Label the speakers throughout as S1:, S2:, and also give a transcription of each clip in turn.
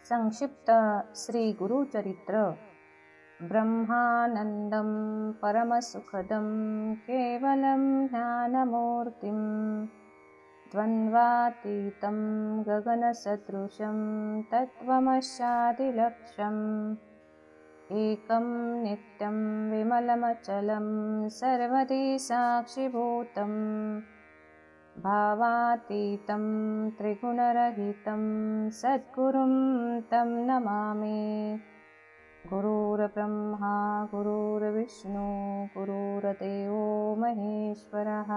S1: संक्षिप्त श्री गुरुचरित्र। ब्रह्मानंदं परमसुखदं केवलं ज्ञानमूर्तिं द्वन्द्वातीतं गगनसदृशं तत्त्वमस्यादिलक्ष्यम् एकं नित्यं विमलमचलं सर्वदि साक्षिभूतम् भावातीतं त्रिगुणरहितं सद्गुरुं तं नमामि। गुरुर्ब्रह्मा गुरुर्विष्णु गुरुर्देवो महेश्वरः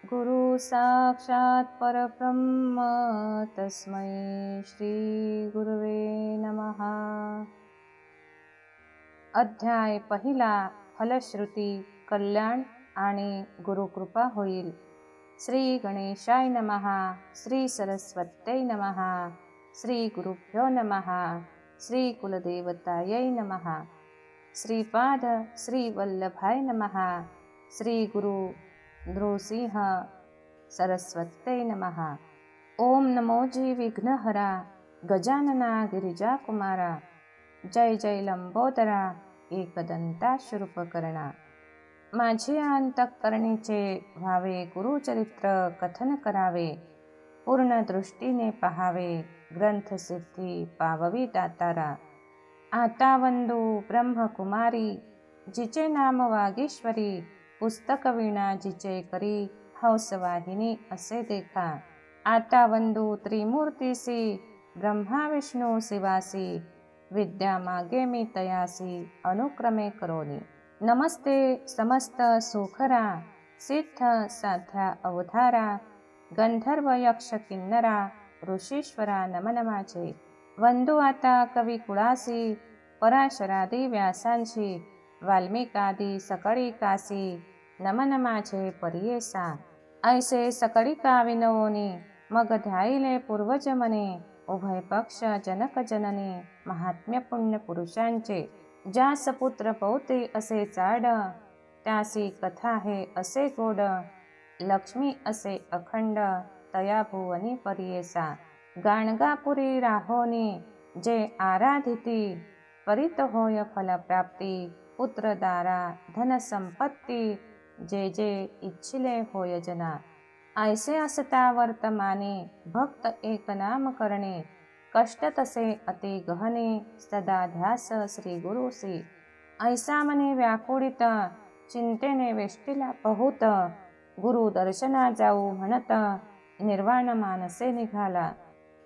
S1: गुरु साक्षात् परब्रह्म तस्मै श्री गुरुवे नमः। अध्याय पहिला फलश्रुती कल्याण आणि गुरुकृपा होईल। श्री गणेशाय नमः। श्री सरस्वत्यै नमः। श्री गुरुभ्यो नमः। श्री कुलदेवतायै नमः। श्रीपाद श्री वल्लभाय नमः। श्री गुरु नृसिंह सरस्वत्यै नमः। ओम नमोजी विघ्नहरा गजानना गिरिजा कुमारा जय जय लंबोदरा एकदंता शूर्पकर्णा। माझे अंतःकरणीचे व्हावे गुरुचरित्र कथन करावे पूर्ण दृष्टीने पहावे ग्रंथसिद्धी पाववी दातारा। आता वंदू ब्रह्मकुमारी जिचे नाम वागीश्वरी पुस्तक वीणा जिचे करी हंसवाहिनी असे देखा। आता वंदू त्रिमूर्तीसी ब्रह्मा विष्णू शिवासी विद्या मागे मी तयासी अनुक्रमे करोनी। नमस्ते समस्त सुखरा सिद्ध साध्या अवधारा गंधर्व यक्ष किन्नरा ऋषीश्वरा नमन माझे। वंदू आता कवी कुळासी पराशरादी व्यासांची वाल्मिकादी सकळिकासी नमन माझे परियेसा। ऐसे सकळिका विनवोनी मग ध्यायिले पूर्वज मने उभय पक्ष जनक जननी महात्म्य पुण्य पुरुषांचे। ज्यास पुत्र पौते असे चाड त्यासी कथा हे असे गोड लक्ष्मी असे अखंड तया भुवनी परियेसा। गाणगापुरी राहोनी जे आराधिती करीत होय फलप्राप्ती पुत्रदारा धन संपत्ती जे जे इच्छिले होय जना। ऐसे असता वर्तमाने भक्त एक नाम करणे कष्ट तसे अति गहने सदा ध्यास श्री गुरुसी। ऐसा मने व्याकुळित चिंतेने वेष्टीला पहुत गुरु दर्शना जाऊ म्हणत निर्वाण मानसे निघाला।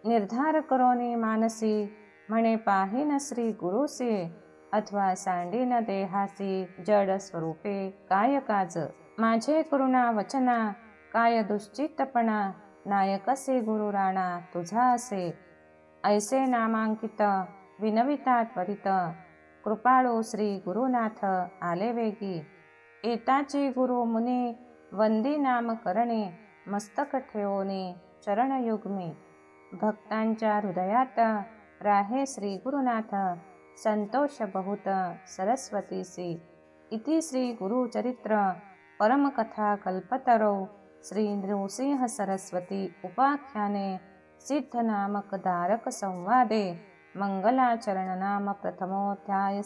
S1: निर्धार करोनी मानसी म्हणे पाहीन श्री गुरुसी अथवा सांडीन देहासी जड स्वरूपे काय काज। माझे करुणा वचना काय दुश्चितपणा नायकसे गुरु राणा तुझा असे। ऐसे नामांकित विनविता त्वरित कृपाळू श्री गुरुनाथ आले वेगी। एताची गुरु मुनी वंदी नाम करणे मस्तक ठेवोनी चरणयुग्मी। भक्तांच्या हृदयात राहे श्री गुरुनाथ संतोष बहुत सरस्वतीसी। इति श्री गुरुचरित्र परमकथा कल्पतरो श्री नृसिंह सरस्वती उपाख्याने सिद्धनामक धारक संवादे मंगलाचरण नाम प्रथमोऽध्याय।